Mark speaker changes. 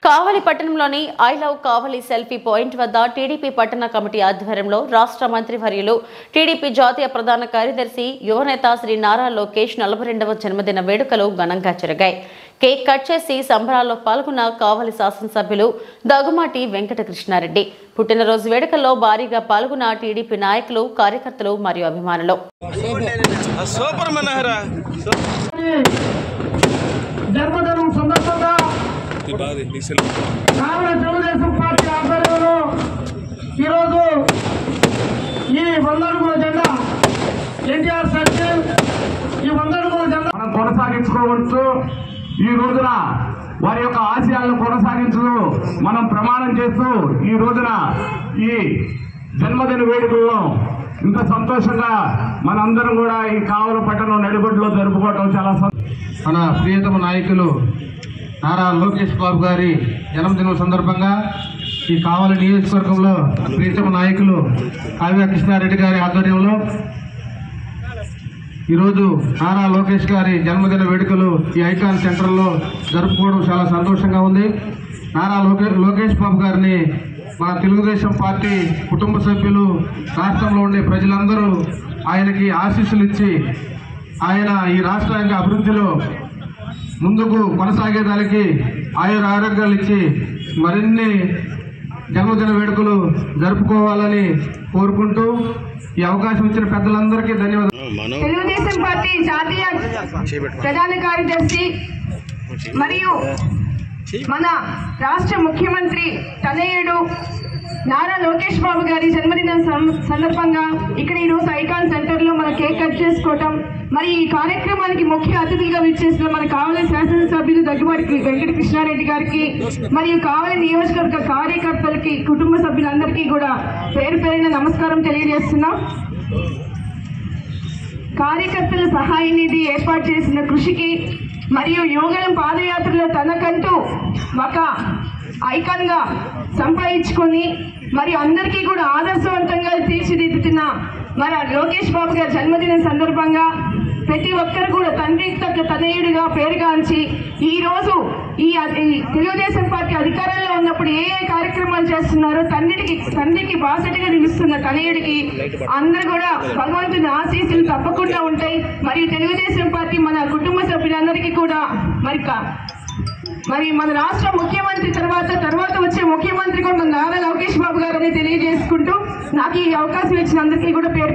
Speaker 1: కావలి పట్టణంలోని I love Kavali selfie point వద్ద TDP పట్టణ కమిటీ ఆధ్వర్యంలో రాష్ట్ర మంత్రివర్యులు టీడీపీ జాతీయ ప్రధాన కార్యదర్శి యువనేత శ్రీ నారా లోకేష్ 42వ జన్మదిన వేడుకలు ఘనంగా జరిగాయి. కేక్ కట్ చేసి సంబరాల్లో పాల్గొన్న కావలి శాసనసభ్యులు దగ్గుమాటి వెంకటకృష్ణారెడ్డి పుట్టినరోజు వేడుకల్లో భారీగా పాల్గొన్న టీడీపీ నాయకులు, కార్యకర్తలు మరియు అభిమానులు.
Speaker 2: తెలుగుదేశం పార్టీ ఆధ్వర్యంలో ఈరోజు ఈ 100 అడుగుల జెండా ఎన్టీఆర్ సర్కిల్ ఈ 100 అడుగుల జెండా మనం కొనసాగించుకోవచ్చు. ఈ రోజున వారి యొక్క ఆశయాలను కొనసాగించు మనం ప్రమాణం చేస్తూ ఈ రోజున ఈ జన్మదిన వేడుకలను ఇంత సంతోషంగా మనందరం కూడా ఈ కావలి పట్టణం నడిబొడ్డులో జరుపుకోవడం చాలా
Speaker 3: మన ప్రియతమ నాయకులు నారా లోకేష్ బాబు గారి జన్మదినం సందర్భంగా ఈ కావలి నియోజకవర్గంలో ప్రియతమ నాయకులు కావ్య కృష్ణారెడ్డి గారి ఆధ్వర్యంలో ఈరోజు నారా లోకేష్ గారి జన్మదిన వేడుకలు ఈ ఐకాన్ సెంటర్లో జరుపుకోవడం చాలా సంతోషంగా ఉంది. నారా లోకేష్ బాబు గారిని మన తెలుగుదేశం పార్టీ కుటుంబ సభ్యులు, రాష్ట్రంలో ఉండే ప్రజలందరూ ఆయనకి ఆశీస్సులు ఇచ్చి ఆయన ఈ రాష్ట్రానికి అభివృద్ధిలో ముందుకు కొనసాగేదానికి ఆరోగ్యాలు ఇచ్చి మరిన్ని జన్మదిన వేడుకలు జరుపుకోవాలని కోరుకుంటూ ఈ అవకాశం ఇచ్చిన పెద్దలందరికీ ధన్యవాదాలు.
Speaker 4: తెలుగుదేశం పార్టీ జాతీయ ప్రధాన కార్యదర్శి మరియు మన రాష్ట్ర ముఖ్యమంత్రి తనయుడు నారా లోకేష్ బాబు గారి జన్మదిన సందర్భంగా ఇక్కడ ఈరోజు ఐకాన్ సెంటర్లో మన కేక్ కట్ చేసుకోవటం, మరి ఈ కార్యక్రమానికి ముఖ్య అతిథులుగా విచ్చేసిన మన కావలి శాసనసభ్యులు దగ్గుమాటి వెంకటకృష్ణారెడ్డి గారికి మరియు కావలి నియోజకవర్గ కార్యకర్తలకి, కుటుంబ సభ్యులందరికీ కూడా పేరు పేరున నమస్కారం తెలియజేస్తున్నాం. కార్యకర్తల సహాయ నిధి ఏర్పాటు చేసిన కృషికి మరియు యువగలం పాదయాత్రలో తనకంటూ ఒక ఐకాన్ గా సంపాదించుకొని మరి అందరికీ కూడా ఆదర్శవంతంగా తీర్చిదిద్దుతున్న మన లోకేష్ బాబు గారి జన్మదిన సందర్భంగా ప్రతి ఒక్కరు కూడా తండ్రికి తగ్గ తనయుడిగా పేరుగాంచి ఈ రోజు ఈ తెలుగుదేశం పార్టీ అధికారంలో ఉన్నప్పుడు ఏ కార్యక్రమాలు చేస్తున్నారో తండ్రికి బాసటగా నిలుస్తున్న తనయుడికి అందరూ కూడా భగవంతుని ఆశీస్సులు తప్పకుండా ఉంటాయి. మరియు తెలుగుదేశం పార్టీ మన కుటుంబ సభ్యులందరికీ కూడా మరి మన రాష్ట్ర ముఖ్యమంత్రి తర్వాత వచ్చే ముఖ్యమంత్రి కూడా మన నారా లోకేష్ బాబు గారు అని తెలియజేసుకుంటూ నాకు ఈ అవకాశం ఇచ్చిన అందరికీ కూడా పేరు